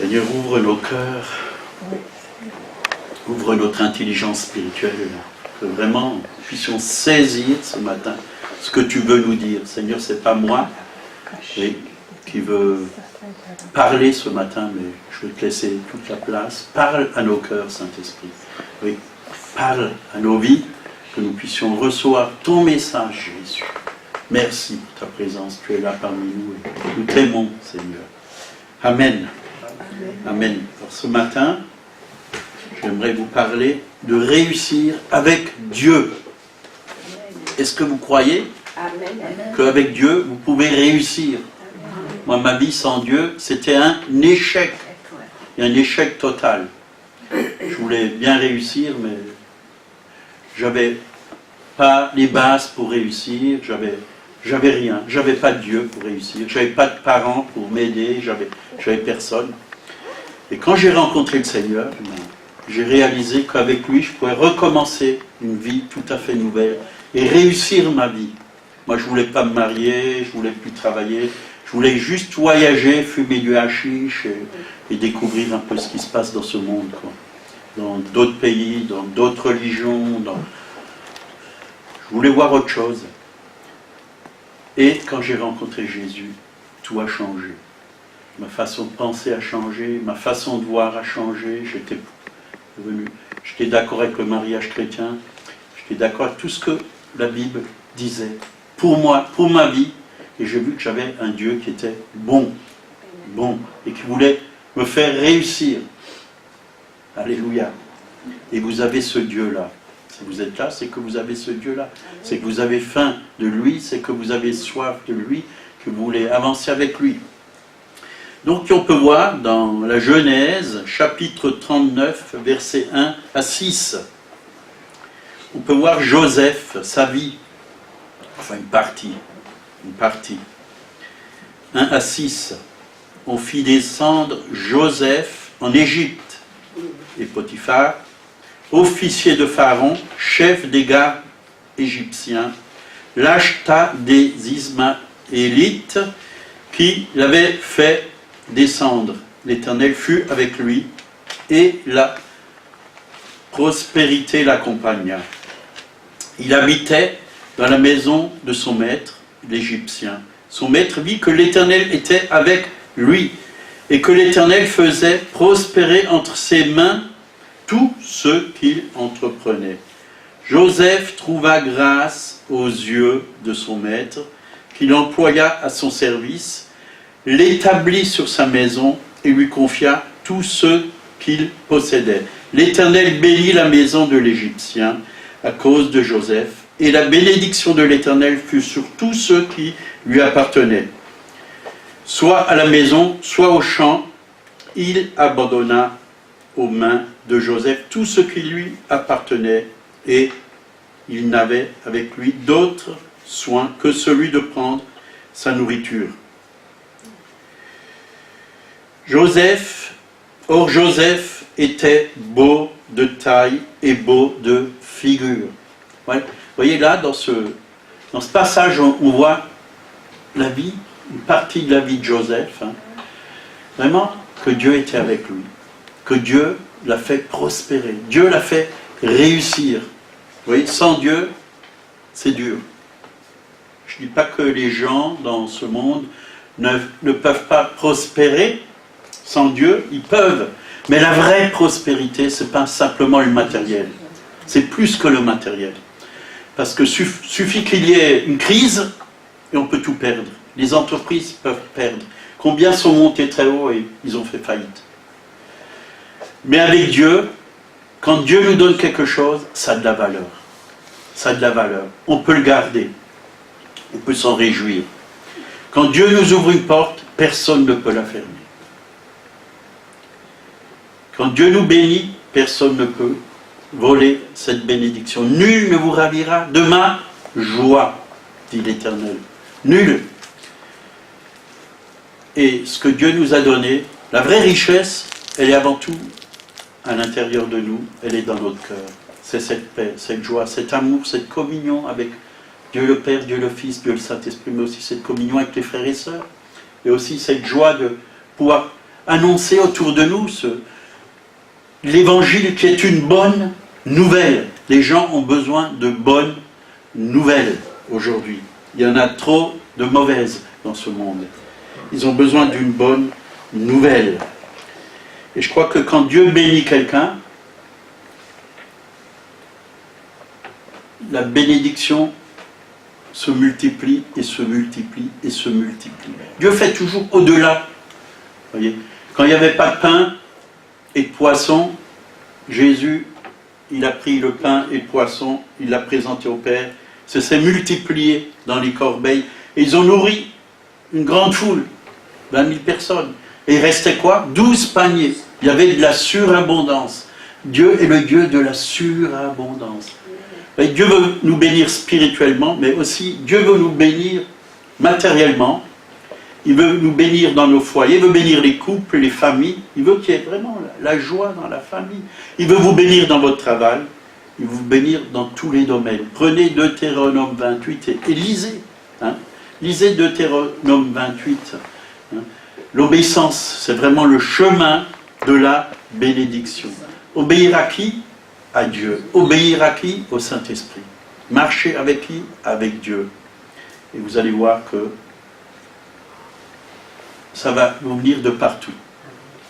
Seigneur, ouvre nos cœurs, ouvre notre intelligence spirituelle, que vraiment nous puissions saisir ce matin ce que tu veux nous dire. Seigneur, ce n'est pas moi qui veux parler ce matin, mais je vais te laisser toute la place. Parle à nos cœurs, Saint-Esprit. Oui, parle à nos vies, que nous puissions recevoir ton message, Jésus. Merci pour ta présence, tu es là parmi nous et nous t'aimons, Seigneur. Amen. Amen. Alors ce matin, j'aimerais vous parler de réussir avec Dieu. Est-ce que vous croyez qu'avec Dieu, vous pouvez réussir? Moi, ma vie sans Dieu, c'était un échec. Et un échec total. Je voulais bien réussir, mais j'avais pas les bases pour réussir, j'avais rien, j'avais pas de Dieu pour réussir, j'avais pas de parents pour m'aider, j'avais personne. Et quand j'ai rencontré le Seigneur, j'ai réalisé qu'avec lui, je pouvais recommencer une vie tout à fait nouvelle et réussir ma vie. Moi, je voulais pas me marier, je voulais plus travailler, je voulais juste voyager, fumer du hashish et découvrir un peu ce qui se passe dans ce monde, quoi. Dans d'autres pays, dans d'autres religions, je voulais voir autre chose. Et quand j'ai rencontré Jésus, tout a changé. Ma façon de penser a changé, ma façon de voir a changé. J'étais d'accord avec le mariage chrétien, j'étais d'accord avec tout ce que la Bible disait. Pour moi, pour ma vie, et j'ai vu que j'avais un Dieu qui était bon, et qui voulait me faire réussir. Alléluia. Et vous avez ce Dieu-là. Si vous êtes là, c'est que vous avez ce Dieu-là. C'est que vous avez faim de lui, c'est que vous avez soif de lui, que vous voulez avancer avec lui. Donc on peut voir dans la Genèse, chapitre 39, versets 1 à 6. On peut voir Joseph, sa vie. Enfin une partie. 1 à 6. On fit descendre Joseph en Égypte. Et Potiphar, officier de Pharaon, chef des gardes égyptiens, l'acheta des Ismaélites qui l'avaient fait descendre. L'Éternel fut avec lui et la prospérité l'accompagna. Il habitait dans la maison de son maître, l'Égyptien. Son maître vit que l'Éternel était avec lui et que l'Éternel faisait prospérer entre ses mains tout ce qu'il entreprenait. Joseph trouva grâce aux yeux de son maître, qui l'employa à son service, l'établit sur sa maison et lui confia tout ce qu'il possédait. L'Éternel bénit la maison de l'Égyptien à cause de Joseph, et la bénédiction de l'Éternel fut sur tous ceux qui lui appartenaient. Soit à la maison, soit au champ, il abandonna aux mains de Joseph tout ce qui lui appartenait, et il n'avait avec lui d'autre soin que celui de prendre sa nourriture. Joseph était beau de taille et beau de figure. Ouais. Vous voyez là, dans ce passage, on voit la vie, une partie de la vie de Joseph. Vraiment, que Dieu était avec lui. Que Dieu l'a fait prospérer. Dieu l'a fait réussir. Vous voyez, sans Dieu, c'est dur. Je ne dis pas que les gens dans ce monde ne peuvent pas prospérer. Sans Dieu, ils peuvent. Mais la vraie prospérité, ce n'est pas simplement le matériel. C'est plus que le matériel. Parce que suffit qu'il y ait une crise et on peut tout perdre. Les entreprises peuvent perdre. Combien sont montés très haut et ils ont fait faillite. Mais avec Dieu, quand Dieu nous donne quelque chose, ça a de la valeur. Ça a de la valeur. On peut le garder. On peut s'en réjouir. Quand Dieu nous ouvre une porte, personne ne peut la fermer. Quand Dieu nous bénit, personne ne peut voler cette bénédiction. Nul ne vous ravira de ma joie, dit l'Éternel. Nul. Et ce que Dieu nous a donné, la vraie richesse, elle est avant tout à l'intérieur de nous, elle est dans notre cœur. C'est cette paix, cette joie, cet amour, cette communion avec Dieu le Père, Dieu le Fils, Dieu le Saint-Esprit, mais aussi cette communion avec les frères et sœurs. Et aussi cette joie de pouvoir annoncer autour de nous l'évangile qui est une bonne nouvelle. Les gens ont besoin de bonnes nouvelles aujourd'hui. Il y en a trop de mauvaises dans ce monde. Ils ont besoin d'une bonne nouvelle. Et je crois que quand Dieu bénit quelqu'un, la bénédiction se multiplie et se multiplie et se multiplie. Dieu fait toujours au-delà. Voyez, quand il n'y avait pas de pain et de poisson, Jésus, il a pris le pain et le poisson, il l'a présenté au Père, ça s'est multiplié dans les corbeilles, et ils ont nourri une grande foule, 20 000 personnes. Et il restait quoi? 12 paniers. Il y avait de la surabondance. Dieu est le Dieu de la surabondance. Et Dieu veut nous bénir spirituellement, mais aussi Dieu veut nous bénir matériellement. Il veut nous bénir dans nos foyers, il veut bénir les couples, les familles. Il veut qu'il y ait vraiment la joie dans la famille. Il veut vous bénir dans votre travail. Il veut vous bénir dans tous les domaines. Prenez Deutéronome 28 et lisez. Lisez Deutéronome 28. L'obéissance, c'est vraiment le chemin de la bénédiction. Obéir à qui? À Dieu. Obéir à qui? Au Saint-Esprit. Marcher avec qui? Avec Dieu. Et vous allez voir que ça va vous venir de partout.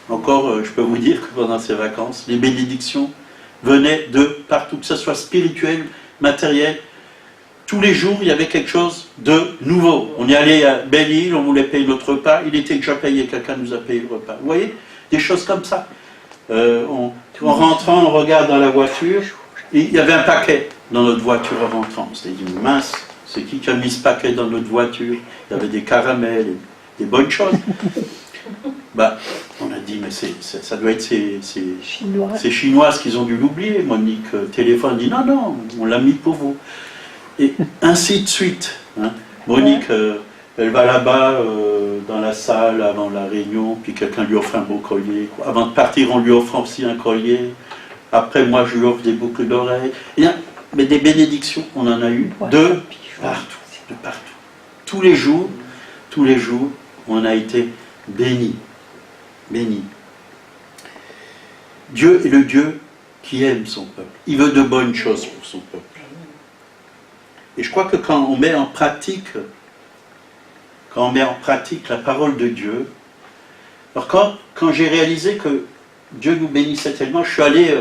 Encore, je peux vous dire que pendant ces vacances, les bénédictions venaient de partout, que ce soit spirituel, matériel. Tous les jours, il y avait quelque chose de nouveau. On est allé à Belle-Île, on voulait payer notre repas, il était déjà payé, quelqu'un nous a payé le repas. Vous voyez? Des choses comme ça. En rentrant, on regarde dans la voiture, et il y avait un paquet dans notre voiture en rentrant. On s'est dit, mince, c'est qui a mis ce paquet dans notre voiture? Il y avait des caramels, des bonnes choses. Bah, on a dit, mais ça doit être ces Chinoises qu'ils ont dû l'oublier. Monique téléphone, dit, non, on l'a mis pour vous. Et ainsi de suite. Monique, elle va là-bas dans la salle avant la réunion, puis quelqu'un lui offre un beau collier. Avant de partir, on lui offre aussi un collier. Après, moi, je lui offre des boucles d'oreilles. Mais des bénédictions, on en a eu de partout. Tous les jours, on a été bénis. Dieu est le Dieu qui aime son peuple. Il veut de bonnes choses pour son peuple. Et je crois que quand on met en pratique la parole de Dieu, alors quand j'ai réalisé que Dieu nous bénissait tellement, je suis allé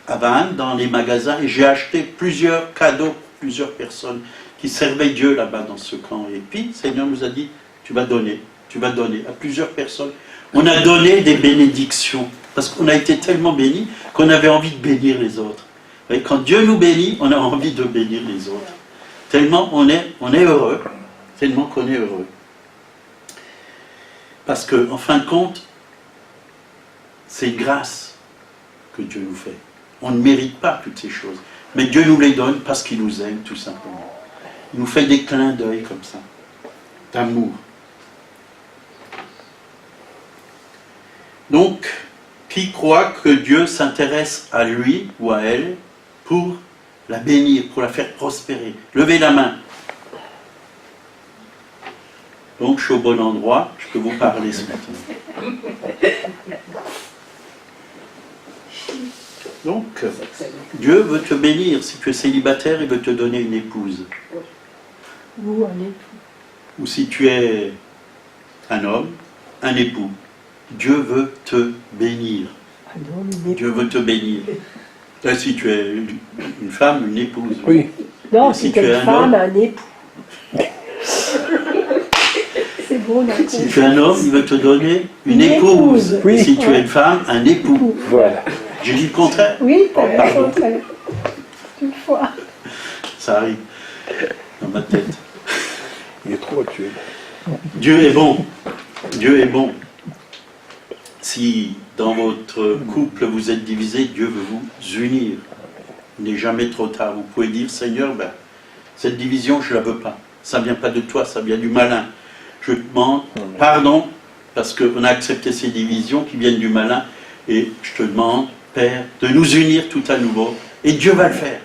à Vannes, dans les magasins, et j'ai acheté plusieurs cadeaux pour plusieurs personnes qui servaient Dieu là-bas dans ce camp. Et puis, le Seigneur nous a dit, tu vas donner à plusieurs personnes. On a donné des bénédictions, parce qu'on a été tellement bénis qu'on avait envie de bénir les autres. Et quand Dieu nous bénit, on a envie de bénir les autres. Tellement on est heureux, tellement qu'on est heureux. Parce qu'en fin de compte, c'est une grâce que Dieu nous fait. On ne mérite pas toutes ces choses. Mais Dieu nous les donne parce qu'il nous aime, tout simplement. Il nous fait des clins d'œil comme ça, d'amour. Donc, qui croit que Dieu s'intéresse à lui ou à elle pour la bénir, pour la faire prospérer? Levez la main. Donc, je suis au bon endroit, je peux vous parler ce matin. Donc, Dieu veut te bénir. Si tu es célibataire, il veut te donner une épouse. Ou un époux. Ou si tu es un homme, un époux. Dieu veut te bénir. Dieu veut te bénir. Là, si tu es une femme, une épouse. Oui. Non, si tu es une femme, un époux. C'est beau, là. Si tu es un homme, il veut te donner une épouse. Oui. Si tu es une femme, un époux. Voilà. J'ai dit le contraire. Oui, tu as dit le contraire. Une fois. Ça arrive dans ma tête. Il est trop actuel. Dieu est bon. Dieu est bon. Si dans votre couple vous êtes divisé, Dieu veut vous unir. Il n'est jamais trop tard. Vous pouvez dire, Seigneur, cette division, je ne la veux pas. Ça ne vient pas de toi, ça vient du malin. Je te demande pardon, parce qu'on a accepté ces divisions qui viennent du malin, et je te demande, Père, de nous unir tout à nouveau. Et Dieu va le faire.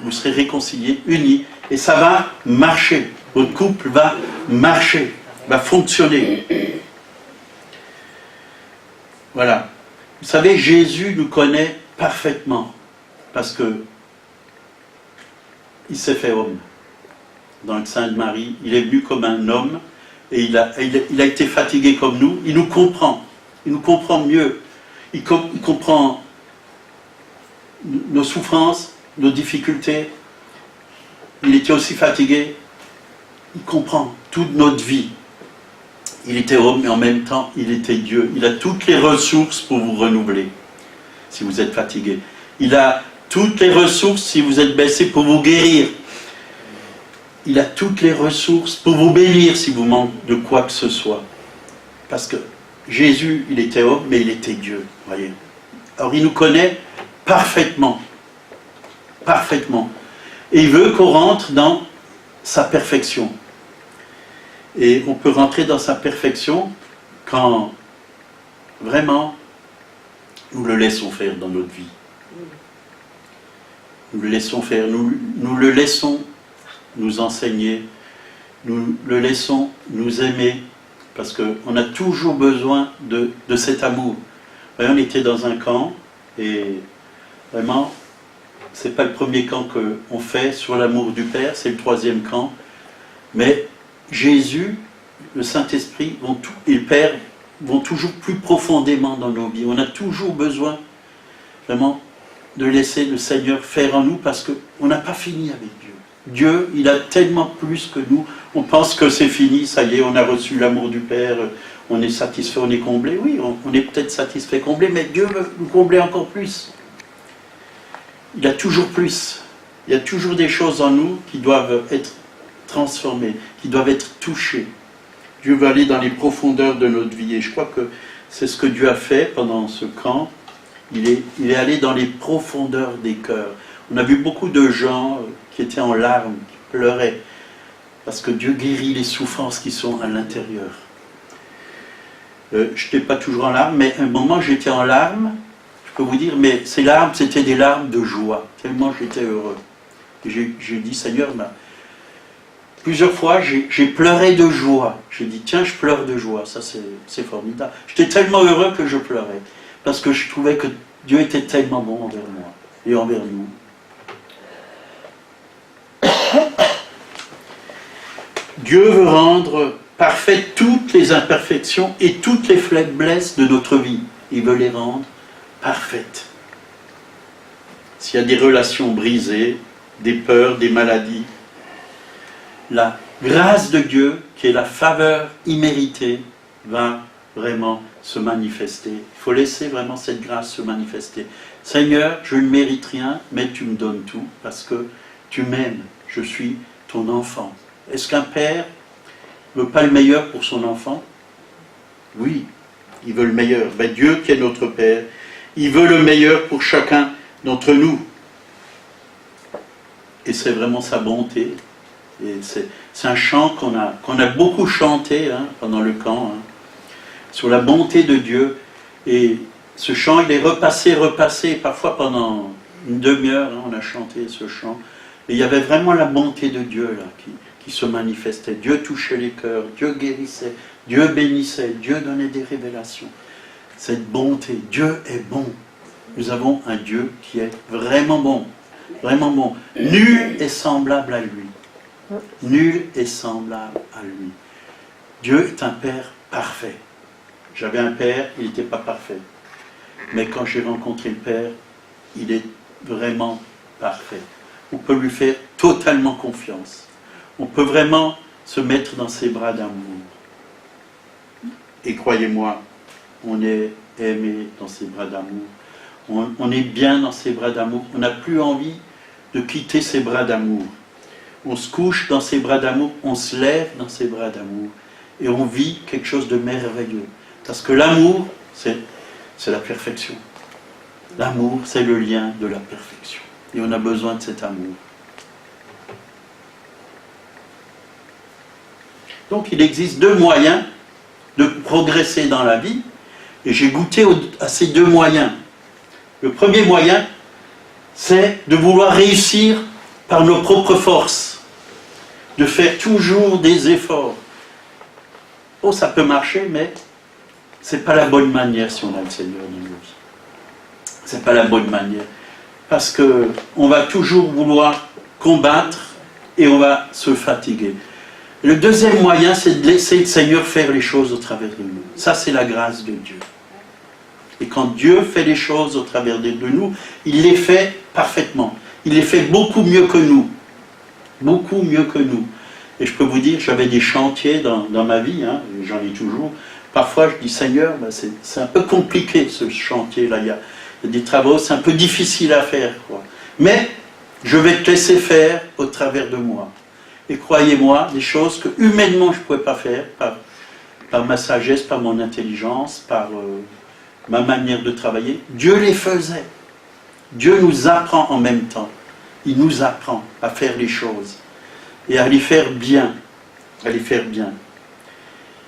Vous serez réconciliés, unis, et ça va marcher. Votre couple va marcher, va fonctionner. Voilà. Vous savez, Jésus nous connaît parfaitement, parce que il s'est fait homme. Dans le sein de Marie, il est venu comme un homme, et il a été fatigué comme nous. Il nous comprend mieux. Il comprend nos souffrances, nos difficultés. Il était aussi fatigué. Il comprend toute notre vie. Il était homme, mais en même temps, il était Dieu. Il a toutes les ressources pour vous renouveler, si vous êtes fatigué. Il a toutes les ressources, si vous êtes blessé, pour vous guérir. Il a toutes les ressources pour vous bénir, si vous manquez de quoi que ce soit. Parce que Jésus, il était homme, mais il était Dieu, voyez. Alors, il nous connaît parfaitement. Parfaitement. Et il veut qu'on rentre dans sa perfection. Et on peut rentrer dans sa perfection quand vraiment nous le laissons faire dans notre vie. Nous le laissons faire, nous le laissons nous enseigner, nous le laissons nous aimer, parce qu'on a toujours besoin de cet amour. Vous voyez, on était dans un camp, et vraiment, c'est pas le premier camp qu'on fait sur l'amour du Père, c'est le 3e camp, mais Jésus, le Saint-Esprit et le Père vont toujours plus profondément dans nos vies. On a toujours besoin, vraiment, de laisser le Seigneur faire en nous, parce qu'on n'a pas fini avec Dieu. Dieu, il a tellement plus que nous. On pense que c'est fini, ça y est, on a reçu l'amour du Père, on est satisfait, on est comblé. Oui, on est peut-être satisfait, comblé, mais Dieu veut nous combler encore plus. Il a toujours plus. Il y a toujours des choses en nous qui doivent être transformées, qui doivent être touchées. Dieu veut aller dans les profondeurs de notre vie. Et je crois que c'est ce que Dieu a fait pendant ce camp. Il est allé dans les profondeurs des cœurs. On a vu beaucoup de gens qui étaient en larmes, qui pleuraient, parce que Dieu guérit les souffrances qui sont à l'intérieur. Je n'étais pas toujours en larmes, mais à un moment j'étais en larmes, je peux vous dire, mais ces larmes, c'était des larmes de joie, tellement j'étais heureux. Et j'ai dit, Seigneur, plusieurs fois j'ai pleuré de joie. J'ai dit, tiens, je pleure de joie, ça c'est formidable. J'étais tellement heureux que je pleurais, parce que je trouvais que Dieu était tellement bon envers moi et envers nous. Dieu veut rendre parfaites toutes les imperfections et toutes les faiblesses de notre vie. Il veut les rendre parfaites. S'il y a des relations brisées, des peurs, des maladies, la grâce de Dieu, qui est la faveur imméritée, va vraiment se manifester. Il faut laisser vraiment cette grâce se manifester. Seigneur, je ne mérite rien, mais tu me donnes tout, parce que tu m'aimes, je suis ton enfant. Est-ce qu'un père ne veut pas le meilleur pour son enfant? Oui, il veut le meilleur. Ben, Dieu qui est notre Père, il veut le meilleur pour chacun d'entre nous. Et c'est vraiment sa bonté. Et c'est un chant qu'on a beaucoup chanté pendant le camp, sur la bonté de Dieu. Et ce chant, il est repassé, parfois pendant une demi-heure, on a chanté ce chant. Et il y avait vraiment la bonté de Dieu là, qui se manifestait. Dieu touchait les cœurs, Dieu guérissait, Dieu bénissait, Dieu donnait des révélations. Cette bonté, Dieu est bon. Nous avons un Dieu qui est vraiment bon, vraiment bon. Nul est semblable à lui. Nul est semblable à lui. Dieu est un Père parfait. J'avais un père, il n'était pas parfait. Mais quand j'ai rencontré le Père, il est vraiment parfait. On peut lui faire totalement confiance. On peut vraiment se mettre dans ses bras d'amour. Et croyez-moi, on est aimé dans ses bras d'amour. On est bien dans ses bras d'amour. On n'a plus envie de quitter ses bras d'amour. On se couche dans ses bras d'amour, on se lève dans ses bras d'amour. Et on vit quelque chose de merveilleux. Parce que l'amour, c'est la perfection. L'amour, c'est le lien de la perfection. Et on a besoin de cet amour. Donc il existe deux moyens de progresser dans la vie. Et j'ai goûté à ces deux moyens. Le premier moyen, c'est de vouloir réussir par nos propres forces. De faire toujours des efforts. Oh, ça peut marcher, mais c'est pas la bonne manière si on a le Seigneur dans nos vies. C'est pas la bonne manière. Parce que on va toujours vouloir combattre et on va se fatiguer. Le deuxième moyen, c'est de laisser le Seigneur faire les choses au travers de nous. Ça, c'est la grâce de Dieu. Et quand Dieu fait les choses au travers de nous, il les fait parfaitement. Il les fait beaucoup mieux que nous. Beaucoup mieux que nous. Et je peux vous dire, j'avais des chantiers dans ma vie, hein, j'en ai toujours. Parfois, je dis, Seigneur, ben c'est un peu compliqué ce chantier-là. Il y a des travaux, c'est un peu difficile à faire, quoi. Mais je vais te laisser faire au travers de moi. Et croyez-moi, des choses que humainement je ne pouvais pas faire, par ma sagesse, par mon intelligence, par ma manière de travailler, Dieu les faisait. Dieu nous apprend en même temps. Il nous apprend à faire les choses et à les faire bien. À les faire bien.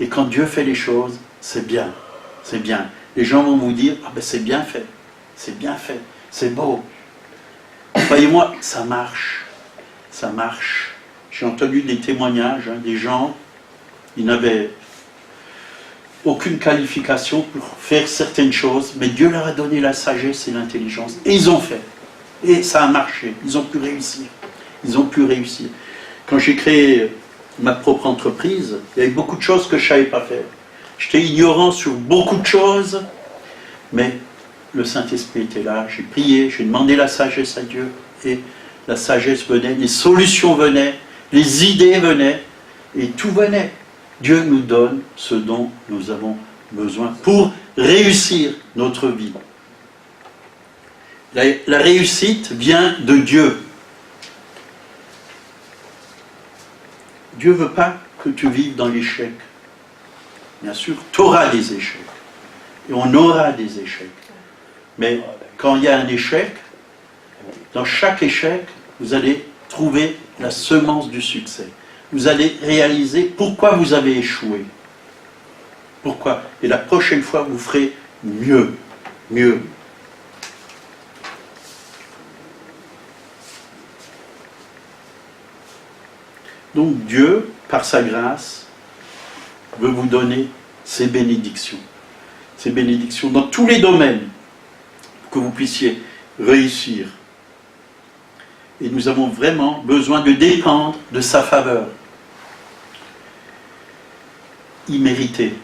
Et quand Dieu fait les choses, c'est bien. C'est bien. Les gens vont vous dire, ah ben c'est bien fait. C'est bien fait. C'est beau. Croyez-moi, ça marche. Ça marche. J'ai entendu des témoignages, hein, des gens, ils n'avaient aucune qualification pour faire certaines choses, mais Dieu leur a donné la sagesse et l'intelligence. Et ils ont fait. Et ça a marché. Ils ont pu réussir. Ils ont pu réussir. Quand j'ai créé ma propre entreprise, il y avait beaucoup de choses que je ne savais pas faire. J'étais ignorant sur beaucoup de choses, mais le Saint-Esprit était là. J'ai prié, j'ai demandé la sagesse à Dieu, et la sagesse venait, les solutions venaient, les idées venaient, et tout venait. Dieu nous donne ce dont nous avons besoin pour réussir notre vie. La réussite vient de Dieu. Dieu ne veut pas que tu vives dans l'échec. Bien sûr, tu auras des échecs. Et on aura des échecs. Mais quand il y a un échec, dans chaque échec, vous allez trouver la semence du succès. Vous allez réaliser pourquoi vous avez échoué. Pourquoi? Et la prochaine fois, vous ferez mieux. Mieux. Donc Dieu, par sa grâce, veut vous donner ses bénédictions. Ses bénédictions dans tous les domaines, pour que vous puissiez réussir. Et nous avons vraiment besoin de dépendre de sa faveur. Imméritée.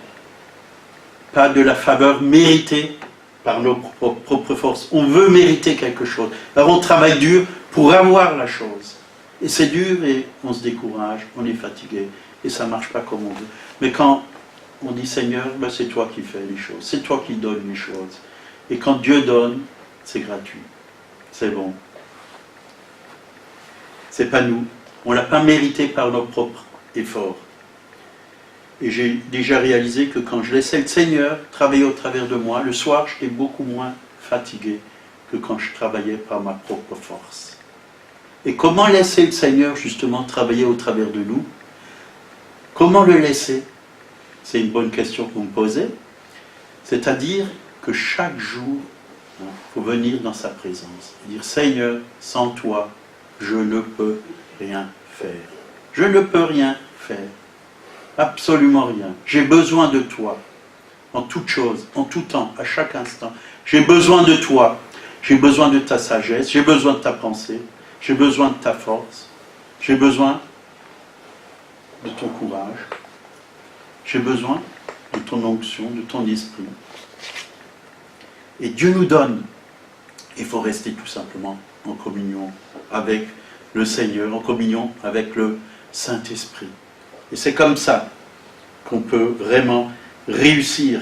Pas de la faveur méritée par nos propres forces. On veut mériter quelque chose. Alors on travaille dur pour avoir la chose. Et c'est dur et on se décourage, on est fatigué et ça ne marche pas comme on veut. Mais quand on dit Seigneur, ben c'est toi qui fais les choses, c'est toi qui donnes les choses. Et quand Dieu donne, c'est gratuit. C'est bon. C'est pas nous. On ne l'a pas mérité par nos propres efforts. Et j'ai déjà réalisé que quand je laissais le Seigneur travailler au travers de moi, le soir, j'étais beaucoup moins fatigué que quand je travaillais par ma propre force. Et comment laisser le Seigneur justement travailler au travers de nous? Comment le laisser? C'est une bonne question que vous me posez. C'est-à-dire que chaque jour, il faut venir dans sa présence. Dire Seigneur, sans toi, je ne peux rien faire. Je ne peux rien faire. Absolument rien. J'ai besoin de toi. En toute chose, en tout temps, à chaque instant. J'ai besoin de toi. J'ai besoin de ta sagesse. J'ai besoin de ta pensée. J'ai besoin de ta force. J'ai besoin de ton courage. J'ai besoin de ton onction, de ton esprit. Et Dieu nous donne. Il faut rester tout simplement en communion avec le Seigneur, en communion avec le Saint-Esprit. Et c'est comme ça qu'on peut vraiment réussir.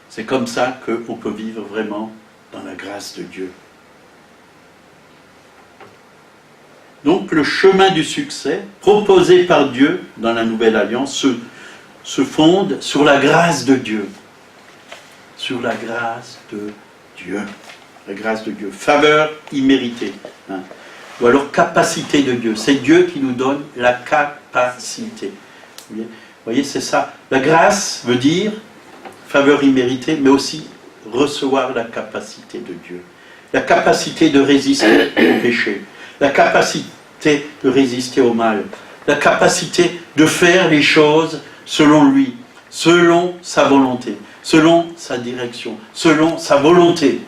C'est comme ça qu'on peut vivre vraiment dans la grâce de Dieu. Donc le chemin du succès proposé par Dieu dans la Nouvelle Alliance se fonde sur la grâce de Dieu. Sur la grâce de Dieu. La grâce de Dieu. Faveur imméritée. Hein. Ou alors capacité de Dieu. C'est Dieu qui nous donne la capacité. Vous voyez, c'est ça. La grâce veut dire faveur imméritée, mais aussi recevoir la capacité de Dieu. La capacité de résister au péché. La capacité de résister au mal. La capacité de faire les choses selon lui. selon sa volonté, selon sa direction, selon sa volonté.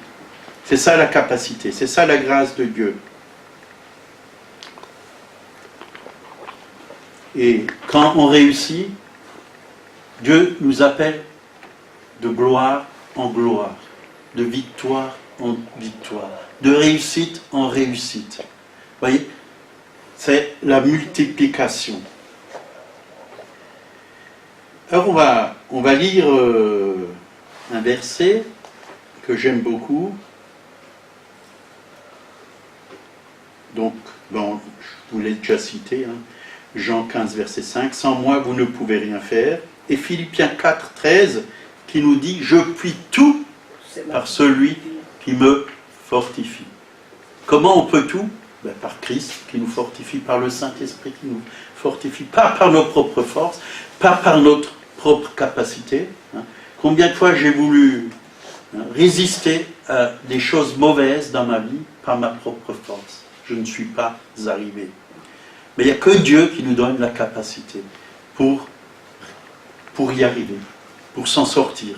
C'est ça la capacité, c'est ça la grâce de Dieu. Et quand on réussit, Dieu nous appelle de gloire en gloire, de victoire en victoire, de réussite en réussite. Vous voyez, c'est la multiplication. Alors on va lire un verset que j'aime beaucoup. Donc, bon, je vous l'ai déjà cité, hein. Jean 15, verset 5, « Sans moi, vous ne pouvez rien faire. » Et Philippiens 4, 13, qui nous dit « Je puis tout par celui qui me fortifie. » Comment on peut tout? Ben, par Christ qui nous fortifie, par le Saint-Esprit qui nous fortifie, pas par nos propres forces, pas par notre propre capacité. Hein. Combien de fois j'ai voulu résister à des choses mauvaises dans ma vie par ma propre force? Je ne suis pas arrivé. Mais il n'y a que Dieu qui nous donne la capacité pour y arriver, pour s'en sortir.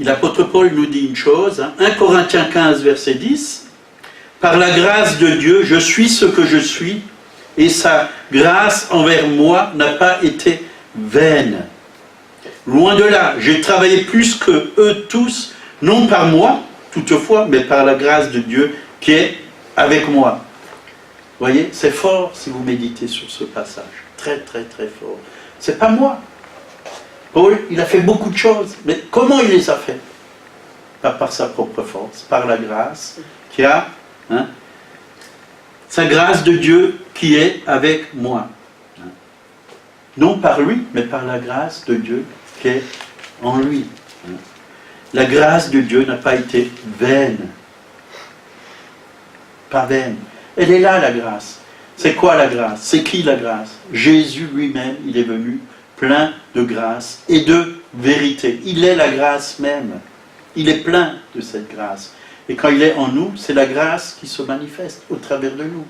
Et l'apôtre Paul nous dit une chose, hein, 1 Corinthiens 15, verset 10, « Par la grâce de Dieu, je suis ce que je suis, et sa grâce envers moi n'a pas été vaine. Loin de là, j'ai travaillé plus que eux tous, non par moi, toutefois, mais par la grâce de Dieu qui est avec moi. » Vous voyez, c'est fort si vous méditez sur ce passage. Très, très, très fort. C'est pas moi. Paul, il a fait beaucoup de choses. Mais comment il les a fait? Pas par sa propre force, par la grâce qui a, hein, sa grâce de Dieu qui est avec moi. Hein. Non par lui, mais par la grâce de Dieu qui est en lui. Hein. La grâce de Dieu n'a pas été vaine. Pas vaine. Elle est là, la grâce. C'est quoi la grâce? C'est qui la grâce? Jésus lui-même, il est venu plein de grâce et de vérité. Il est la grâce même. Il est plein de cette grâce. Et quand il est en nous, c'est la grâce qui se manifeste au travers de nous.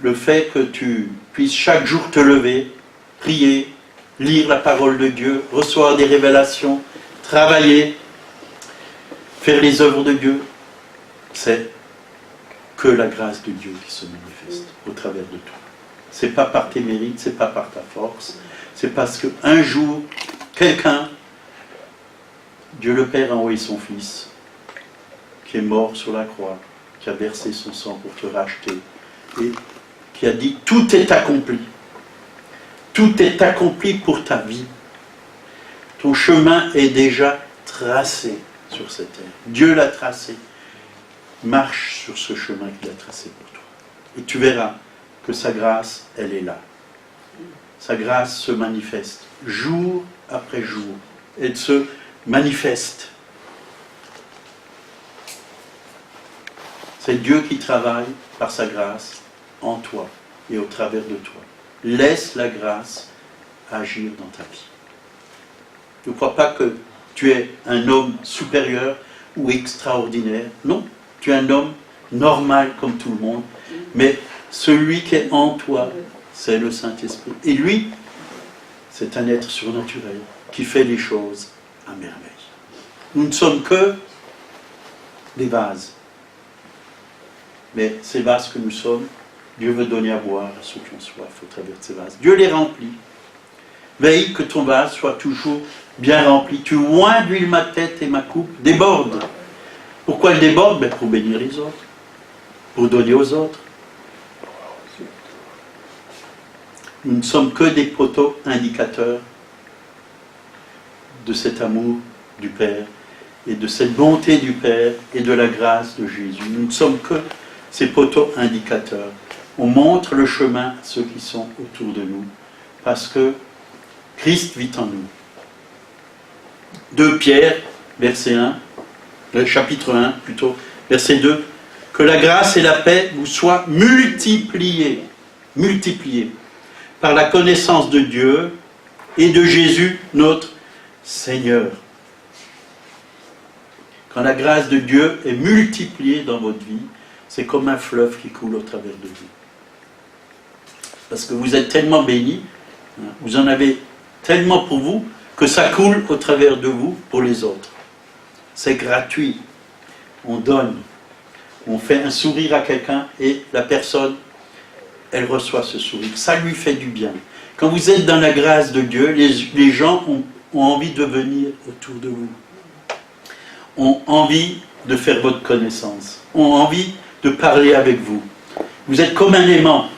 Le fait que tu puisses chaque jour te lever, prier, lire la parole de Dieu, recevoir des révélations, travailler, faire les œuvres de Dieu, c'est que la grâce de Dieu qui se manifeste au travers de toi. C'est pas par tes mérites, c'est pas par ta force, c'est parce qu'un jour, quelqu'un, Dieu le Père a envoyé son Fils, qui est mort sur la croix, qui a versé son sang pour te racheter, et qui a dit « Tout est accompli ». Tout est accompli pour ta vie. Ton chemin est déjà tracé sur cette terre. Dieu l'a tracé. Marche sur ce chemin qu'il a tracé pour toi. Et tu verras que sa grâce, elle est là. Sa grâce se manifeste jour après jour. Elle se manifeste. C'est Dieu qui travaille par sa grâce en toi et au travers de toi. Laisse la grâce agir dans ta vie. Ne crois pas que tu es un homme supérieur ou extraordinaire. Non, tu es un homme normal comme tout le monde. Mais celui qui est en toi, c'est le Saint-Esprit. Et lui, c'est un être surnaturel qui fait les choses à merveille. Nous ne sommes que des vases. Mais ces vases que nous sommes, Dieu veut donner à boire à ceux qui ont soif au travers de ces vases. Dieu les remplit. Veille que ton vase soit toujours bien rempli. Tu oins d'huile ma tête et ma coupe déborde. Pourquoi elle déborde? Ben pour bénir les autres. Pour donner aux autres. Nous ne sommes que des poteaux indicateurs de cet amour du Père et de cette bonté du Père et de la grâce de Jésus. Nous ne sommes que ces poteaux indicateurs. On montre le chemin à ceux qui sont autour de nous, parce que Christ vit en nous. 2 Pierre, verset 1, chapitre 1 plutôt, verset 2, que la grâce et la paix vous soient multipliées, par la connaissance de Dieu et de Jésus, notre Seigneur. Quand la grâce de Dieu est multipliée dans votre vie, c'est comme un fleuve qui coule au travers de vous. Parce que vous êtes tellement bénis, vous en avez tellement pour vous, que ça coule au travers de vous pour les autres. C'est gratuit. On donne. On fait un sourire à quelqu'un et la personne, elle reçoit ce sourire. Ça lui fait du bien. Quand vous êtes dans la grâce de Dieu, les gens ont envie de venir autour de vous. Ont envie de faire votre connaissance. Ont envie de parler avec vous. Vous êtes comme un aimant.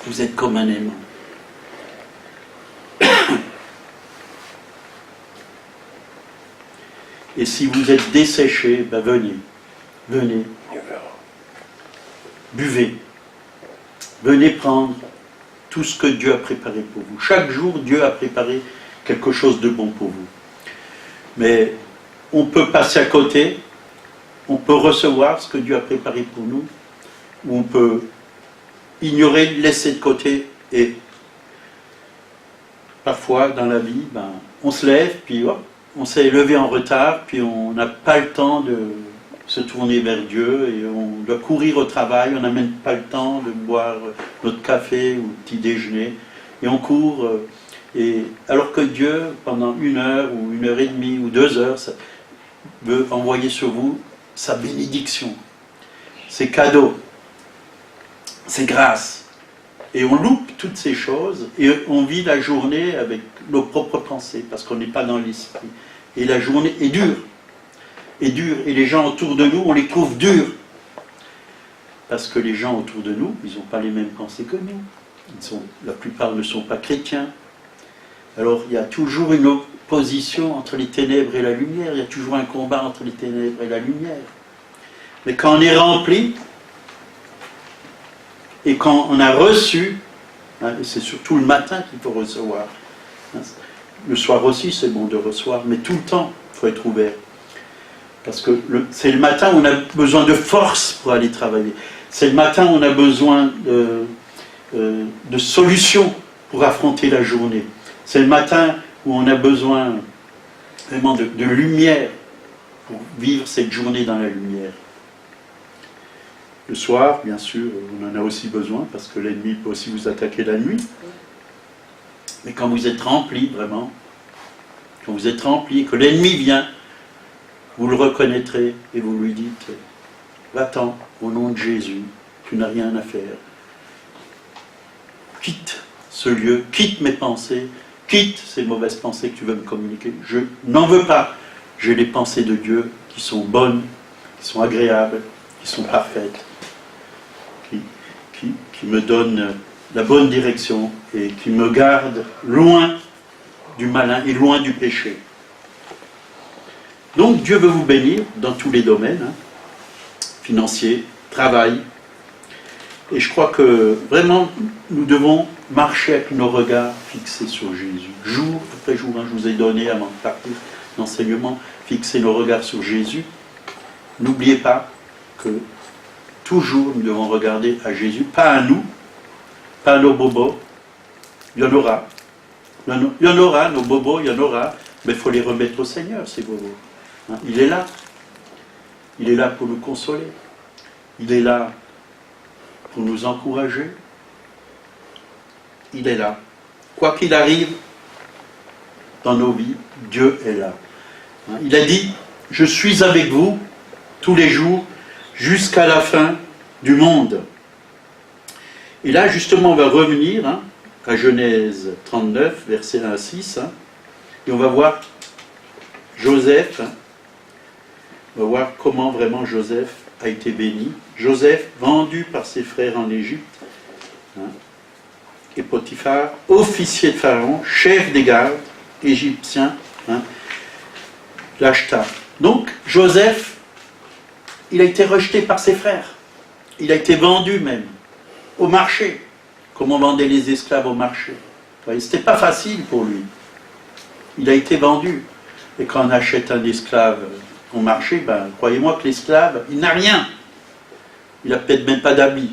Vous êtes comme un aimant. Et si vous êtes desséché, ben venez. Venez. Buvez. Venez prendre tout ce que Dieu a préparé pour vous. Chaque jour, Dieu a préparé quelque chose de bon pour vous. Mais on peut passer à côté, on peut recevoir ce que Dieu a préparé pour nous, ou on peut ignorer, laisser de côté, et parfois dans la vie, ben, on se lève, puis hop, on s'est levé en retard, puis on n'a pas le temps de se tourner vers Dieu, et on doit courir au travail, on n'a même pas le temps de boire notre café ou petit déjeuner, et on court, et alors que Dieu, pendant 1 heure ou 1 heure et demie ou 2 heures, ça veut envoyer sur vous sa bénédiction, ses cadeaux, ses grâces. Et on loupe toutes ces choses, et on vit la journée avec nos propres pensées, parce qu'on n'est pas dans l'esprit. Et la journée est dure. Et dure. Et les gens autour de nous, on les trouve durs. Parce que les gens autour de nous, ils n'ont pas les mêmes pensées que nous. La plupart ne sont pas chrétiens. Alors il y a toujours une opposition entre les ténèbres et la lumière. Il y a toujours un combat entre les ténèbres et la lumière. Mais quand on est rempli, et quand on a reçu, hein, et c'est surtout le matin qu'il faut recevoir, hein, le soir aussi c'est bon de recevoir, mais tout le temps il faut être ouvert. Parce que c'est le matin où on a besoin de force pour aller travailler. C'est le matin où on a besoin de solutions pour affronter la journée. C'est le matin où on a besoin vraiment de lumière pour vivre cette journée dans la lumière. Le soir, bien sûr, on en a aussi besoin parce que l'ennemi peut aussi vous attaquer la nuit. Mais quand vous êtes rempli, vraiment, quand vous êtes rempli, que l'ennemi vient, vous le reconnaîtrez et vous lui dites « Va-t'en, au nom de Jésus, tu n'as rien à faire. Quitte ce lieu, quitte mes pensées, quitte ces mauvaises pensées que tu veux me communiquer. Je n'en veux pas. J'ai les pensées de Dieu qui sont bonnes, qui sont agréables, qui sont parfaites, qui me donnent la bonne direction et qui me gardent loin du malin et loin du péché. » Donc Dieu veut vous bénir dans tous les domaines, hein, financiers, travail. Et je crois que vraiment, nous devons marcher avec nos regards fixés sur Jésus. Jour après jour, hein, je vous ai donné avant de partir l'enseignement, fixer nos regards sur Jésus. N'oubliez pas que toujours nous devons regarder à Jésus, pas à nous, pas à nos bobos. Il y en aura. Il y en aura, nos bobos, il y en aura, mais il faut les remettre au Seigneur, ces bobos. Hein, il est là. Il est là pour nous consoler. Il est là pour nous encourager. Il est là. Quoi qu'il arrive dans nos vies, Dieu est là. Hein, il a dit, je suis avec vous tous les jours jusqu'à la fin du monde. Et là, justement, on va revenir hein, à Genèse 39, versets 1 à 6, hein, et on va voir Joseph, hein, on va voir comment vraiment Joseph a été béni. Joseph, vendu par ses frères en Égypte, hein, et Potiphar, officier de Pharaon, chef des gardes égyptiens, hein, l'acheta. Donc, Joseph, il a été rejeté par ses frères. Il a été vendu même, au marché, comme on vendait les esclaves au marché. C'était pas facile pour lui. Il a été vendu. Et quand on achète un esclave au marché, ben, croyez-moi que l'esclave, il n'a rien. Il n'a peut-être même pas d'habits.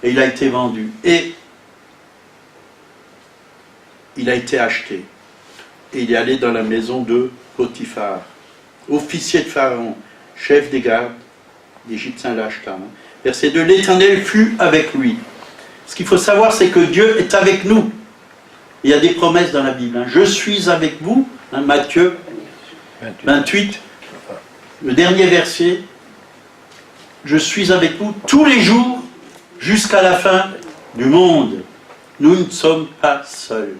Et il a été vendu. Et il a été acheté. Et il est allé dans la maison de Potiphar. officier de Pharaon, chef des gardes, l'Égyptien l'Ashtam. Verset 2, l'Éternel fut avec lui. Ce qu'il faut savoir, c'est que Dieu est avec nous. Il y a des promesses dans la Bible. Je suis avec vous, Matthieu 28, le dernier verset. Je suis avec vous tous les jours jusqu'à la fin du monde. Nous ne sommes pas seuls.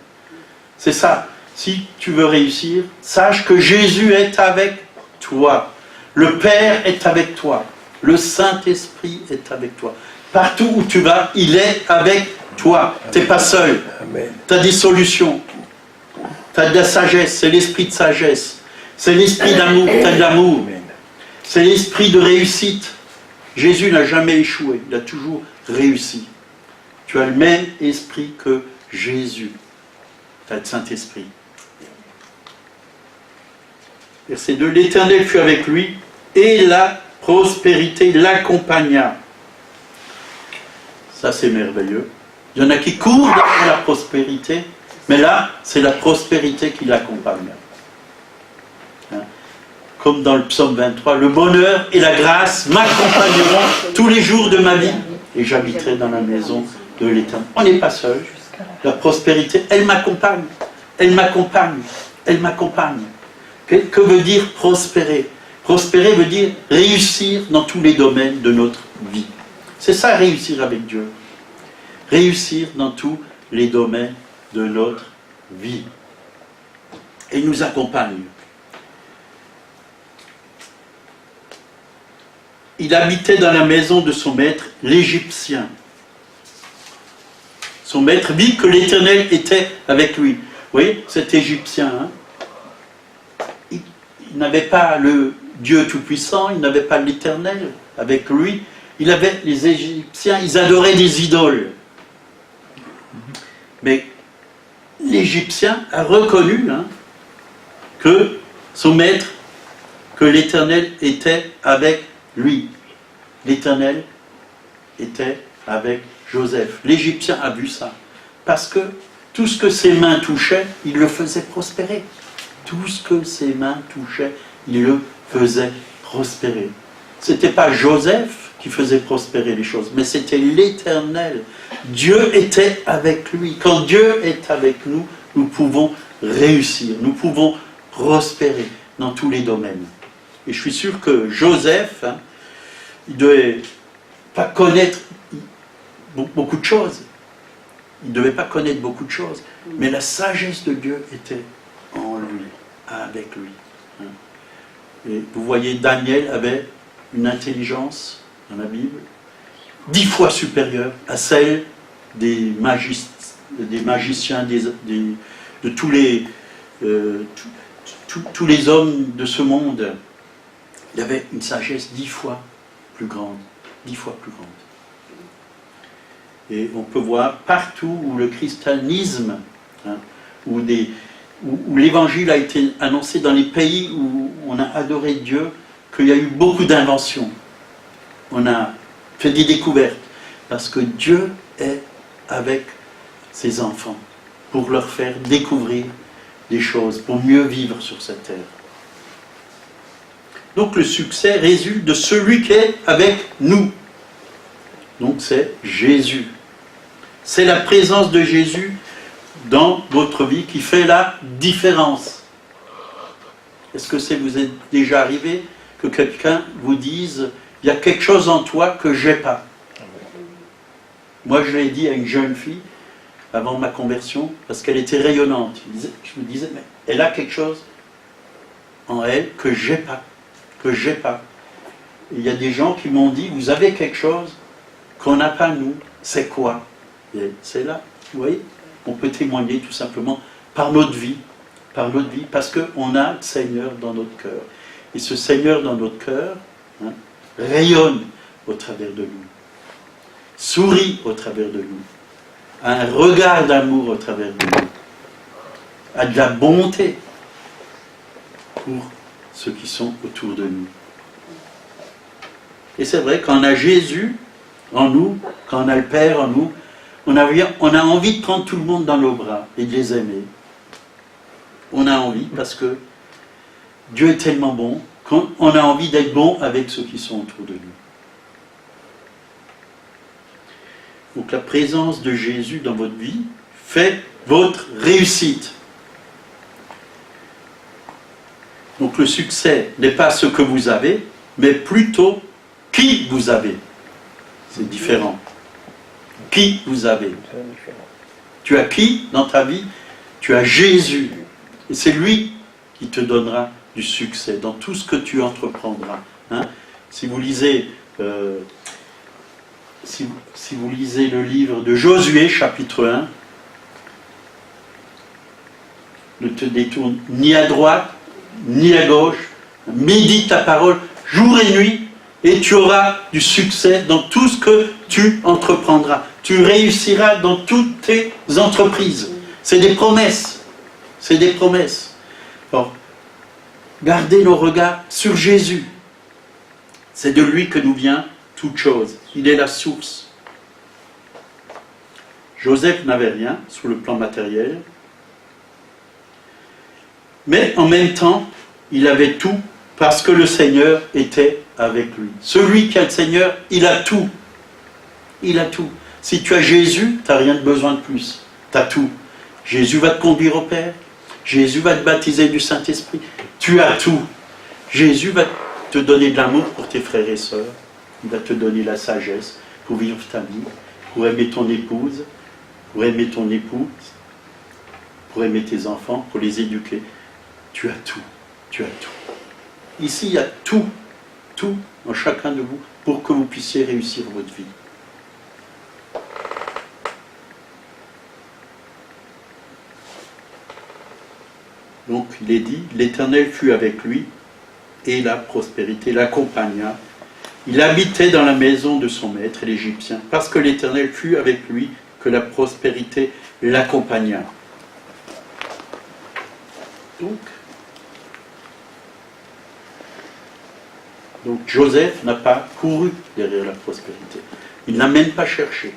C'est ça. Si tu veux réussir, sache que Jésus est avec toi. Le Père est avec toi. Le Saint-Esprit est avec toi. Partout où tu vas, il est avec toi. Tu n'es pas seul. Tu as des solutions. Tu as de la sagesse. C'est l'esprit de sagesse. C'est l'esprit d'amour. Tu as de l'amour. C'est l'esprit de réussite. Jésus n'a jamais échoué. Il a toujours réussi. Tu as le même esprit que Jésus. Tu as le Saint-Esprit. Verset 2. L'Éternel fut avec lui et la prospérité l'accompagna. Ça, c'est merveilleux. Il y en a qui courent derrière la prospérité, mais là, c'est la prospérité qui l'accompagne. Hein? Comme dans le psaume 23, le bonheur et la grâce m'accompagneront tous les jours de ma vie et j'habiterai dans la maison de l'Éternel. On n'est pas seul. La prospérité, elle m'accompagne. Elle m'accompagne. Elle m'accompagne. Que veut dire prospérer? Prospérer veut dire réussir dans tous les domaines de notre vie. C'est ça, réussir avec Dieu. Réussir dans tous les domaines de notre vie. Et il nous accompagne. Il habitait dans la maison de son maître, l'Égyptien. Son maître vit que l'Éternel était avec lui. Vous voyez, cet Égyptien, hein, il n'avait pas le Dieu Tout-Puissant, il n'avait pas l'Éternel avec lui. Il avait, les Égyptiens, ils adoraient des idoles. Mais l'Égyptien a reconnu que son maître, que l'Éternel était avec lui. L'Éternel était avec Joseph. L'Égyptien a vu ça. Parce que tout ce que ses mains touchaient, il le faisait prospérer. Tout ce que ses mains touchaient, il le faisait prospérer. Ce n'était pas Joseph qui faisait prospérer les choses, mais c'était l'Éternel. Dieu était avec lui. Quand Dieu est avec nous, nous pouvons réussir, nous pouvons prospérer dans tous les domaines. Et je suis sûr que Joseph, il ne devait pas connaître beaucoup de choses. Il ne devait pas connaître beaucoup de choses, mais la sagesse de Dieu était en lui, avec lui. Et vous voyez, Daniel avait une intelligence dans la Bible 10 fois supérieure à celle des magiciens, de tous les hommes de ce monde. Il avait une sagesse 10 fois plus grande. 10 fois plus grande. Et on peut voir partout où le christianisme, où l'évangile a été annoncé, dans les pays où on a adoré Dieu, qu'il y a eu beaucoup d'inventions. On a fait des découvertes. Parce que Dieu est avec ses enfants pour leur faire découvrir des choses, pour mieux vivre sur cette terre. Donc le succès résulte de celui qui est avec nous. Donc c'est Jésus. C'est la présence de Jésus dans votre vie qui fait la différence. Est-ce que vous est déjà arrivé que quelqu'un vous dise « il y a quelque chose en toi que je n'ai pas ». Moi je l'ai dit à une jeune fille avant ma conversion parce qu'elle était rayonnante. Je me disais « mais elle a quelque chose en elle que je n'ai pas. Que j'ai pas. » Il y a des gens qui m'ont dit « vous avez quelque chose qu'on n'a pas nous, c'est quoi ?» Et c'est là, vous voyez, on peut témoigner tout simplement par notre vie, parce qu'on a le Seigneur dans notre cœur. Et ce Seigneur dans notre cœur rayonne au travers de nous, sourit au travers de nous, a un regard d'amour au travers de nous, a de la bonté pour ceux qui sont autour de nous. Et c'est vrai, quand on a Jésus en nous, quand on a le Père en nous, on a envie de prendre tout le monde dans nos bras et de les aimer. On a envie parce que Dieu est tellement bon quand on a envie d'être bon avec ceux qui sont autour de nous. Donc la présence de Jésus dans votre vie fait votre réussite. Donc le succès n'est pas ce que vous avez, mais plutôt qui vous avez. C'est différent. Qui vous avez. Tu as qui dans ta vie? Tu as Jésus. Et c'est lui qui te donnera du succès dans tout ce que tu entreprendras. Hein? Si vous lisez si vous lisez le livre de Josué, chapitre 1, ne te détourne ni à droite, ni à gauche, médite ta parole jour et nuit, et tu auras du succès dans tout ce que tu entreprendras. Tu réussiras dans toutes tes entreprises. C'est des promesses. C'est des promesses. Alors, gardez nos regards sur Jésus. C'est de lui que nous vient toute chose. Il est la source. Joseph n'avait rien sur le plan matériel, mais en même temps, il avait tout parce que le Seigneur était avec lui. Celui qui a le Seigneur, il a tout. Il a tout. Si tu as Jésus, tu n'as rien de besoin de plus. Tu as tout. Jésus va te conduire au Père. Jésus va te baptiser du Saint-Esprit. Tu as tout. Jésus va te donner de l'amour pour tes frères et sœurs. Il va te donner la sagesse pour vivre ta vie, pour aimer ton épouse, pour aimer ton époux, pour aimer tes enfants, pour les éduquer. Tu as tout. Tu as tout. Ici, il y a tout en chacun de vous pour que vous puissiez réussir votre vie. Donc, il est dit, l'Éternel fut avec lui et la prospérité l'accompagna. Il habitait dans la maison de son maître, l'Égyptien, parce que l'Éternel fut avec lui, que la prospérité l'accompagna. Donc Joseph n'a pas couru derrière la prospérité. Il n'a même pas cherché.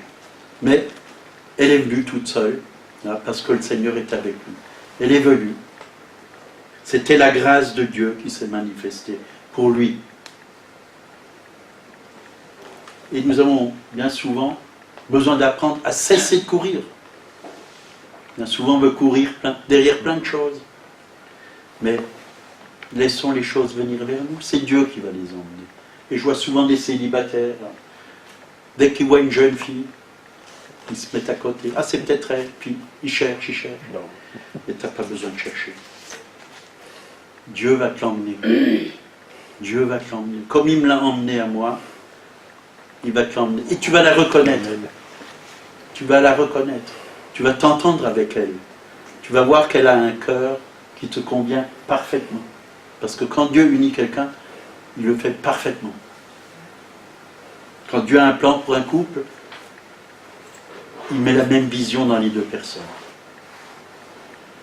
Mais elle est venue toute seule, là, parce que le Seigneur est avec lui. Elle est venue. C'était la grâce de Dieu qui s'est manifestée pour lui. Et nous avons bien souvent besoin d'apprendre à cesser de courir. Bien souvent on veut courir derrière plein de choses. Mais laissons les choses venir vers nous. C'est Dieu qui va les emmener. Et je vois souvent des célibataires. Là. Dès qu'ils voient une jeune fille, ils se mettent à côté. Ah, c'est peut-être elle. Puis ils cherchent. Non. Et tu n'as pas besoin de chercher. Dieu va te l'emmener. Dieu va te l'emmener. Comme il me l'a emmené à moi, il va te l'emmener. Et tu vas la reconnaître. Tu vas la reconnaître. Tu vas t'entendre avec elle. Tu vas voir qu'elle a un cœur qui te convient parfaitement. Parce que quand Dieu unit quelqu'un, il le fait parfaitement. Quand Dieu a un plan pour un couple, il met la même vision dans les deux personnes.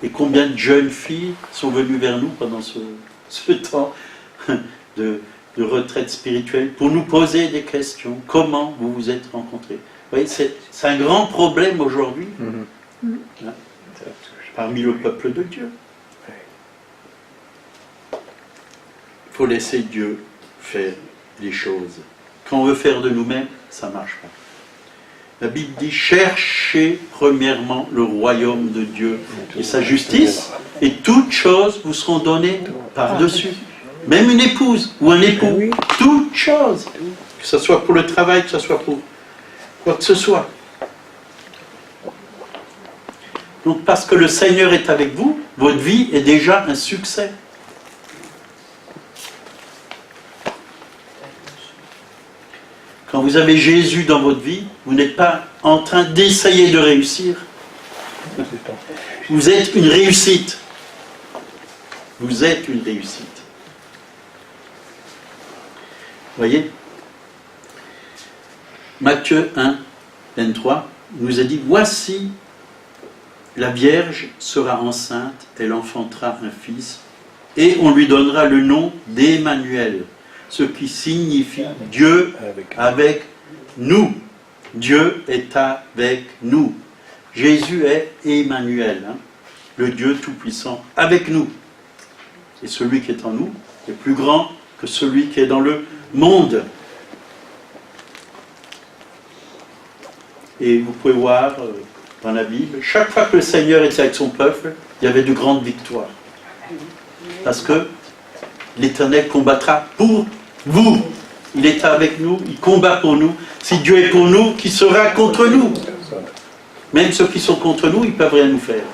Et combien de jeunes filles sont venues vers nous pendant ce temps de retraite spirituelle pour nous poser des questions. Comment vous vous êtes rencontrés? Vous voyez, c'est un grand problème aujourd'hui hein, parmi le peuple de Dieu. Il faut laisser Dieu faire les choses. Quand on veut faire de nous-mêmes, ça ne marche pas. La Bible dit, cherchez premièrement le royaume de Dieu et sa justice, et toutes choses vous seront données par-dessus. Même une épouse ou un époux, toutes choses, que ce soit pour le travail, que ce soit pour quoi que ce soit. Donc parce que le Seigneur est avec vous, votre vie est déjà un succès. Quand vous avez Jésus dans votre vie, vous n'êtes pas en train d'essayer de réussir. Vous êtes une réussite. Vous êtes une réussite. Voyez, Matthieu 1, 23 nous a dit, voici, la Vierge sera enceinte, elle enfantera un fils, et on lui donnera le nom d'Emmanuel. Ce qui signifie Dieu avec nous. Dieu est avec nous. Jésus est Emmanuel, hein, le Dieu Tout-Puissant avec nous. Et celui qui est en nous est plus grand que celui qui est dans le monde. Et vous pouvez voir dans la Bible, chaque fois que le Seigneur était avec son peuple, il y avait de grandes victoires. Parce que l'Éternel combattra pour vous. Il est avec nous, il combat pour nous. Si Dieu est pour nous, qui sera contre nous? Même ceux qui sont contre nous, ils ne peuvent rien nous faire.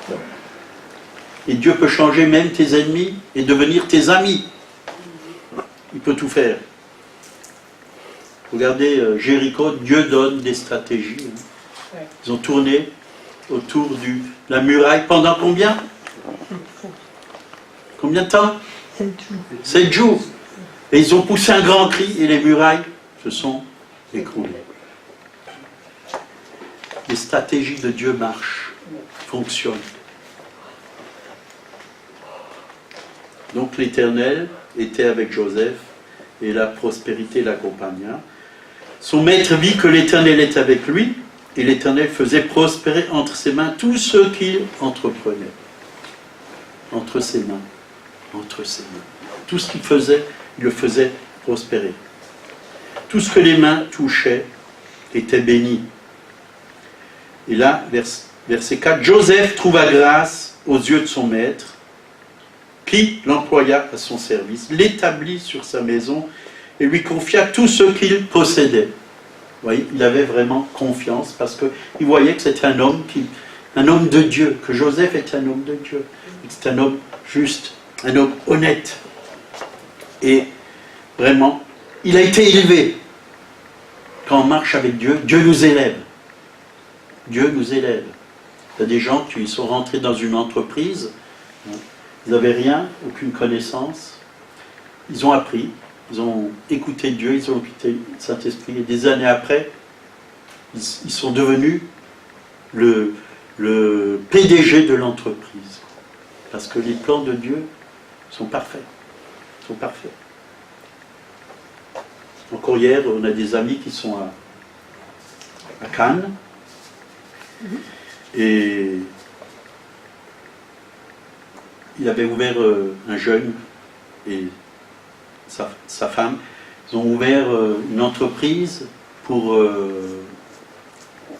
Et Dieu peut changer même tes ennemis et devenir tes amis. Il peut tout faire. Regardez Jéricho, Dieu donne des stratégies. Ils ont tourné autour de la muraille pendant combien? Combien de temps? 7 jours. 7 jours. Et ils ont poussé un grand cri et les murailles se sont écroulées. Les stratégies de Dieu marchent, fonctionnent. Donc l'Éternel était avec Joseph et la prospérité l'accompagna. Son maître vit que l'Éternel était avec lui et l'Éternel faisait prospérer entre ses mains tout ce qu'il entreprenait. Entre ses mains. Entre ses mains. Tout ce qu'il faisait, il le faisait prospérer. Tout ce que les mains touchaient était béni. Et là, verset 4, Joseph trouva grâce aux yeux de son maître, qui l'employa à son service, l'établit sur sa maison et lui confia tout ce qu'il possédait. Vous voyez, il avait vraiment confiance parce qu'il voyait que c'était un homme de Dieu, que Joseph était un homme de Dieu, que c'était un homme juste, un homme honnête. Et vraiment, il a été élevé. Quand on marche avec Dieu, Dieu nous élève. Dieu nous élève. Il y a des gens qui sont rentrés dans une entreprise, ils n'avaient rien, aucune connaissance. Ils ont appris, ils ont écouté Dieu, ils ont écouté le Saint-Esprit. Et des années après, ils sont devenus le PDG de l'entreprise. Parce que les plans de Dieu sont parfaits. Sont parfaits. Encore hier, on a des amis qui sont à Cannes. Et il avait ouvert un jeune et sa femme. Ils ont ouvert une entreprise pour...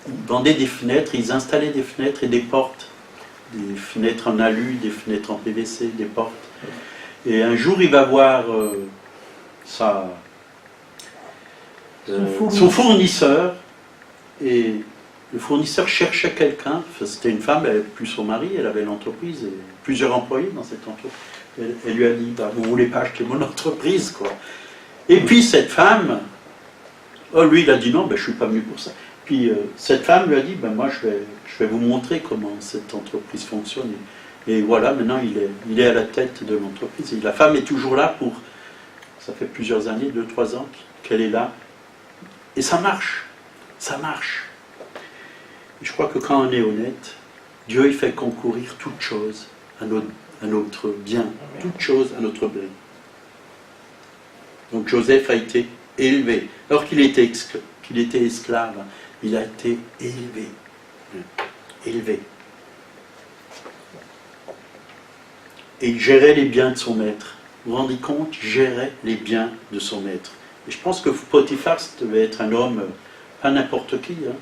ils vendaient des fenêtres, ils installaient des fenêtres et des portes. Des fenêtres en alu, des fenêtres en PVC, des portes. Et un jour, il va voir son fournisseur et le fournisseur cherchait quelqu'un, c'était une femme, elle n'avait plus son mari, elle avait l'entreprise et plusieurs employés dans cette entreprise. Elle lui a dit, bah, vous ne voulez pas acheter mon entreprise, quoi. Et puis cette femme, lui il a dit non, ben, je ne suis pas venu pour ça. Puis cette femme lui a dit, ben, moi je vais vous montrer comment cette entreprise fonctionne. Et voilà, maintenant il est à la tête de l'entreprise. Et la femme est toujours là ça fait plusieurs années, 2-3 ans qu'elle est là. Et ça marche, ça marche. Je crois que quand on est honnête, Dieu il fait concourir toute chose à notre bien, toute chose à notre bien. Donc Joseph a été élevé. Alors qu'il était esclave, il a été élevé. Élevé. Et il gérait les biens de son maître. Vous vous rendez compte? Il gérait les biens de son maître. Et je pense que Potiphar, ça devait être un homme, pas n'importe qui, hein.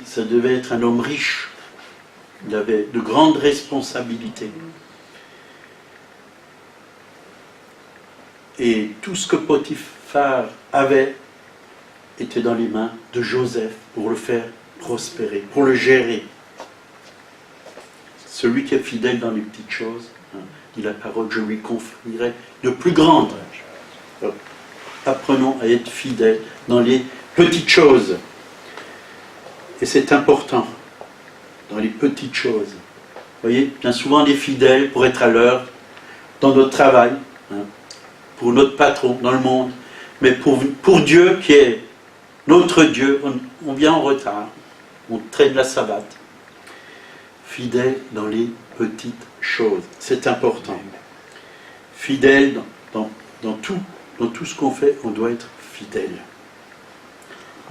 Ça devait être un homme riche. Il avait de grandes responsabilités. Et tout ce que Potiphar avait était dans les mains de Joseph pour le faire prospérer, pour le gérer. Celui qui est fidèle dans les petites choses, hein, dit la parole, je lui confierai de plus grandes. Alors, apprenons à être fidèles dans les petites choses. Et c'est important, dans les petites choses. Vous voyez, bien souvent on est fidèles pour être à l'heure, dans notre travail, hein, pour notre patron, dans le monde. Mais pour Dieu, qui est notre Dieu, on vient en retard, on traîne la savate. Fidèle dans les petites choses, c'est important. Fidèle dans tout ce qu'on fait, on doit être fidèle.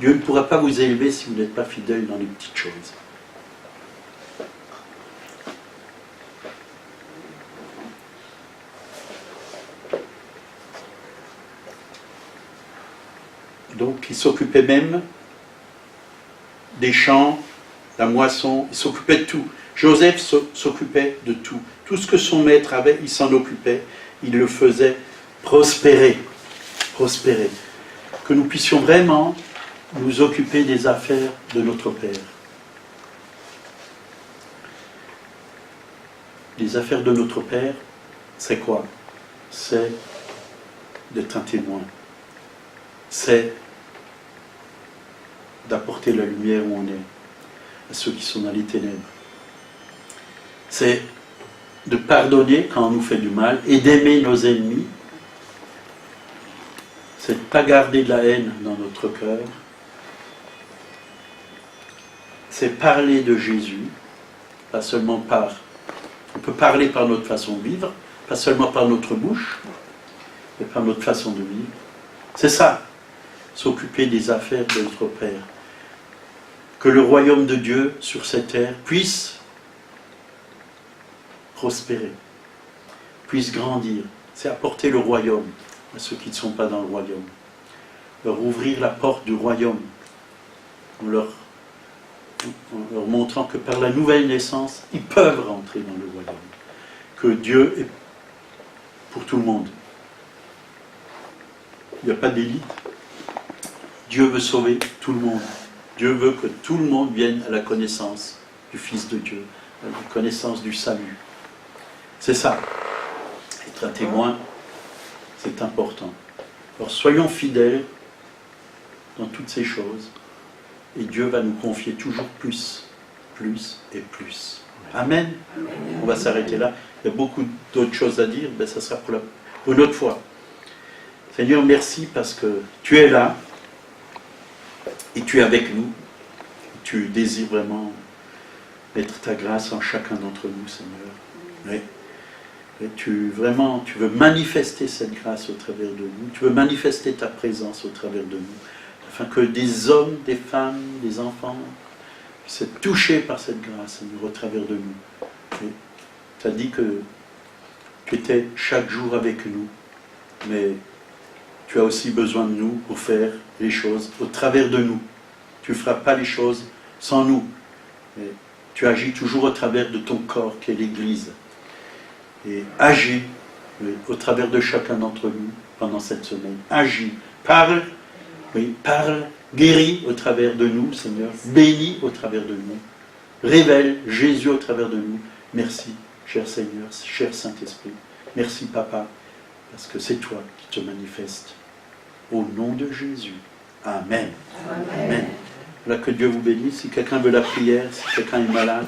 Dieu ne pourra pas vous élever si vous n'êtes pas fidèle dans les petites choses. Donc il s'occupait même des champs, la moisson, il s'occupait de tout. Joseph s'occupait de tout. Tout ce que son maître avait, il s'en occupait. Il le faisait prospérer. Prospérer. Que nous puissions vraiment nous occuper des affaires de notre Père. Les affaires de notre Père, c'est quoi? C'est d'être un témoin. C'est d'apporter la lumière où on est, à ceux qui sont dans les ténèbres. C'est de pardonner quand on nous fait du mal et d'aimer nos ennemis. C'est de ne pas garder de la haine dans notre cœur. C'est parler de Jésus, pas seulement par... On peut parler par notre façon de vivre, pas seulement par notre bouche, mais par notre façon de vivre. C'est ça, s'occuper des affaires de notre Père. Que le royaume de Dieu sur cette terre puisse prospérer, puisse grandir. C'est apporter le royaume à ceux qui ne sont pas dans le royaume. Leur ouvrir la porte du royaume en leur montrant que par la nouvelle naissance, ils peuvent rentrer dans le royaume. Que Dieu est pour tout le monde. Il n'y a pas d'élite. Dieu veut sauver tout le monde. Dieu veut que tout le monde vienne à la connaissance du Fils de Dieu, à la connaissance du salut. C'est ça. Être un témoin, c'est important. Alors soyons fidèles dans toutes ces choses, et Dieu va nous confier toujours plus, plus et plus. Amen. On va s'arrêter là. Il y a beaucoup d'autres choses à dire, mais ça sera pour une autre fois. Seigneur, merci parce que tu es là, et tu es avec nous. Tu désires vraiment mettre ta grâce en chacun d'entre nous, Seigneur. Oui. Et tu veux manifester cette grâce au travers de nous. Tu veux manifester ta présence au travers de nous. Afin que des hommes, des femmes, des enfants puissent être touchés par cette grâce, Seigneur, au travers de nous. Tu as dit que tu étais chaque jour avec nous. Mais tu as aussi besoin de nous pour faire les choses au travers de nous. Tu ne feras pas les choses sans nous. Mais tu agis toujours au travers de ton corps qui est l'Église. Et agis au travers de chacun d'entre nous pendant cette semaine. Agis, parle, guéris au travers de nous, Seigneur. Bénis au travers de nous. Révèle Jésus au travers de nous. Merci, cher Seigneur, cher Saint-Esprit. Merci, Papa, parce que c'est toi qui te manifestes. Au nom de Jésus. Amen. Amen. Voilà, que Dieu vous bénisse. Si quelqu'un veut la prière, si quelqu'un est malade,